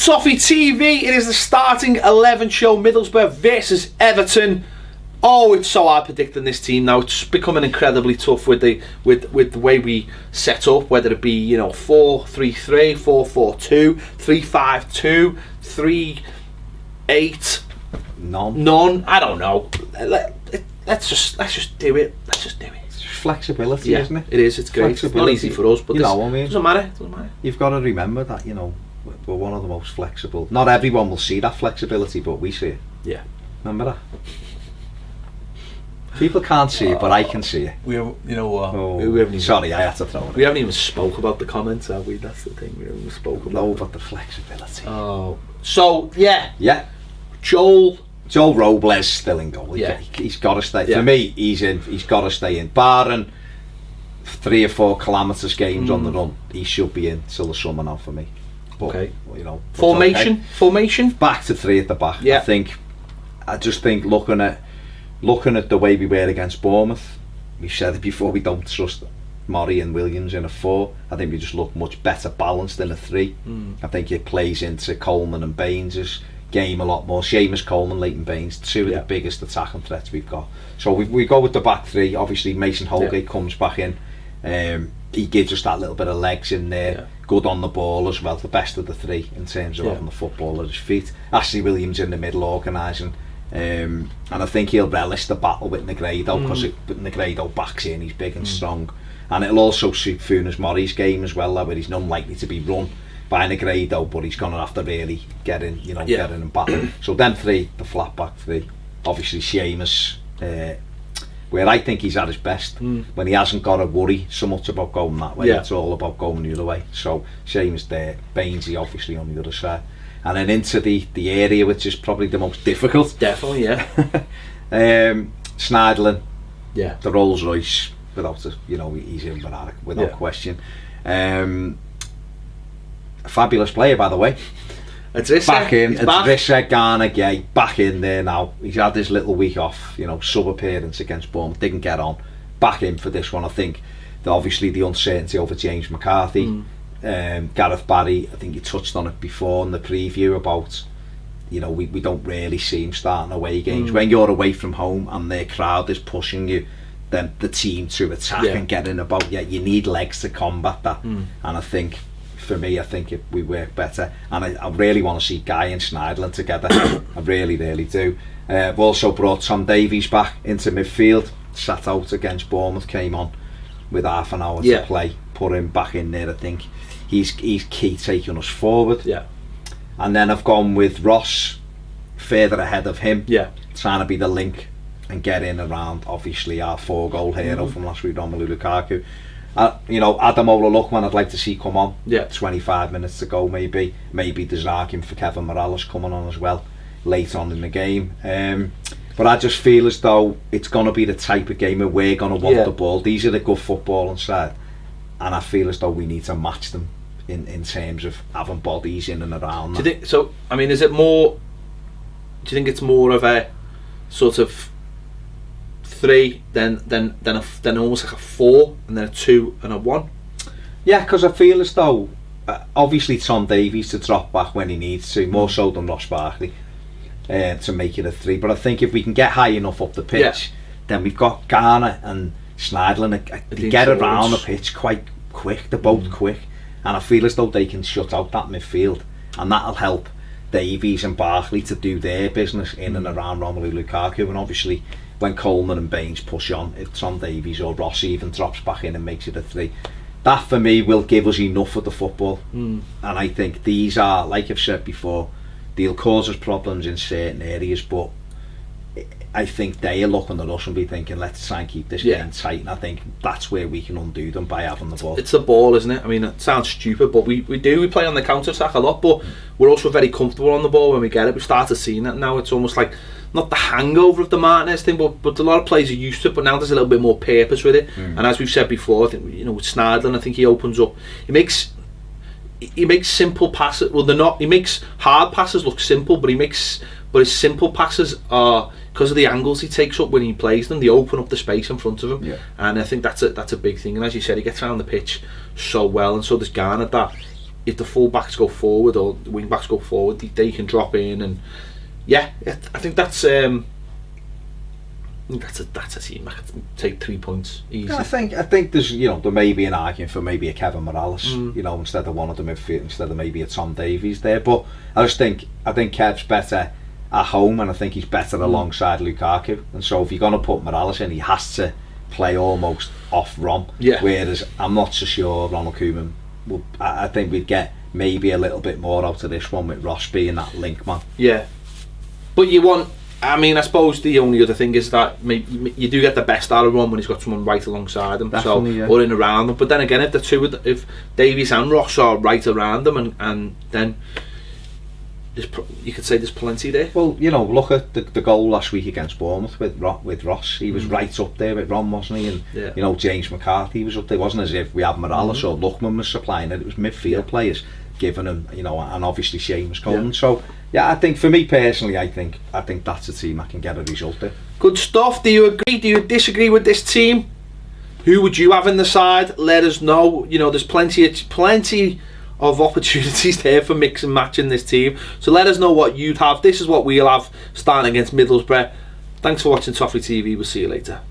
Toffee TV, it is the starting 11 show. Middlesbrough versus Everton. Oh, it's so hard predicting this team now. It's becoming incredibly tough with the way we set up, whether it be 4-3-3, 4-4-2, 3-5-2, 3-8, none. I don't know. Let's just do it. Let's just do it. It's just flexibility, isn't it? It is. It's great. It's not easy for us, but you know what I mean? Doesn't matter. You've got to remember that we're one of the most flexible. Not everyone will see that flexibility, but we see it. Yeah. Remember that? People can't see it, but I can see it. We have Sorry, I had to throw it. We haven't even spoke about the comments, have we? That's the thing. We haven't even spoke about the flexibility. Oh, so yeah. Joel Robles still in goal. Yeah. He's got to stay. Yeah. For me, he's got to stay in. Barring 3 or 4 calamitous games on the run, he should be in till the summer now for me. But, okay. Formation. Back to 3 at the back. Yeah. I just think looking at the way we were against Bournemouth, we said it before, we don't trust Murray and Williams in a 4. I think we just look much better balanced in a 3. I think it plays into Coleman and Baines' game a lot more. Seamus Coleman, Leighton Baines, 2 of the biggest attacking threats we've got. So we go with the back 3. Obviously Mason Holgate comes back in. He gives us that little bit of legs in there, good on the ball as well, the best of the 3 in terms of having the football at his feet. Ashley Williams in the middle organising, and I think he'll relish the battle with Negredo, because Negredo backs in, he's big and strong, and it'll also suit Funes Mori's game as well, where he's unlikely to be run by Negredo, but he's going to have to really get in, get in and battle. So them 3, the flat back 3, obviously Seamus, where I think he's at his best, when he hasn't got to worry so much about going that way. It's all about going the other way. So Seamus there, Bainesy obviously on the other side, and then into the area which is probably the most difficult. Definitely, Schneidlin, the Rolls Royce, without he's in without question. A fabulous player, by the way. Back in, Idrissa Gana Gay, back in there now. He's had his little week off, sub-appearance against Bournemouth, didn't get on. Back in for this one. I think that obviously the uncertainty over James McCarthy, Gareth Barry, I think you touched on it before in the preview about, we don't really see him starting away games. When you're away from home and their crowd is pushing you, then the team to attack and get in about, you need legs to combat that. And I think, for me, I think we work better, and I really want to see Guy and Schneidlin together. I really do. I've also brought Tom Davies back into midfield, sat out against Bournemouth, came on with half an hour to play, put him back in there. I think he's key taking us forward. And then I've gone with Ross further ahead of him, trying to be the link and get in around obviously our 4-goal hero from last week, Romelu Lukaku. Adam Ola-Luckman I'd like to see come on. 25 minutes to go, maybe there's an argument for Kevin Morales coming on as well late on in the game, but I just feel as though it's going to be the type of game where we're going to want the ball. These are the good footballing side, and I feel as though we need to match them in terms of having bodies in and around. Do you think so? I mean, is it more, do you think it's more of a sort of 3 then almost like a 4 and then a 2 and a 1? Yeah, because I feel as though obviously Tom Davies to drop back when he needs to, more so than Ross Barkley, to make it a 3. But I think if we can get high enough up the pitch, then we've got Garner and Schneidlin, they get around the pitch quite quick. They're both quick, and I feel as though they can shut out that midfield, and that'll help Davies and Barkley to do their business in and around Romelu Lukaku. And obviously when Coleman and Baines push on, if Tom Davies or Ross even drops back in and makes it a 3, that for me will give us enough of the football. And I think these are, like I've said before, they'll cause us problems in certain areas, but I think they are looking at us and be thinking, let's try and keep this game tight, and I think that's where we can undo them, by having the ball. It's the ball, isn't it? I mean, it sounds stupid, but we play on the counter-attack a lot, but we're also very comfortable on the ball when we get it. We started seeing it now. It's almost like, not the hangover of the Martinez thing, but a lot of players are used to it, but now there's a little bit more purpose with it. And as we've said before, I think, with Schneidlin, I think he opens up, he makes simple passes, well, they're not, he makes hard passes look simple, but his simple passes are, because of the angles he takes up when he plays them, they open up the space in front of him. And I think that's a big thing. And as you said, he gets around the pitch so well, and so does Garner. That if the full backs go forward or the wing backs go forward, they can drop in, and I think that's a team that can take 3 points easy. I think there's there may be an argument for maybe a Kevin Morales, instead of one of the midfield, instead of maybe a Tom Davies there. But I think Kev's better at home, and I think he's better alongside Lukaku. And so if you're going to put Morales in, he has to play almost off Rom. Yeah. Whereas I'm not so sure Ronald Koeman. I think we'd get maybe a little bit more out of this one with Ross being that link man. Yeah, but you want. I suppose the only other thing is that maybe you do get the best out of Ron when he's got someone right alongside him, or in around him. But then again, if Davies and Ross are right around them, and then you could say there's plenty there. Well, look at the goal last week against Bournemouth with Ross. He was right up there with Ron, wasn't he? And James McCarthy was up there. It wasn't as if we had Morales or Luckman was supplying it. It was midfield players giving him, and obviously Seamus Coleman. So I think for me personally, I think that's a team that can get a result there. Good stuff. Do you agree? Do you disagree with this team? Who would you have in the side? Let us know. There's plenty of opportunities there for mix and match in this team. So let us know what you'd have. This is what we'll have starting against Middlesbrough. Thanks for watching Toffee TV. We'll see you later.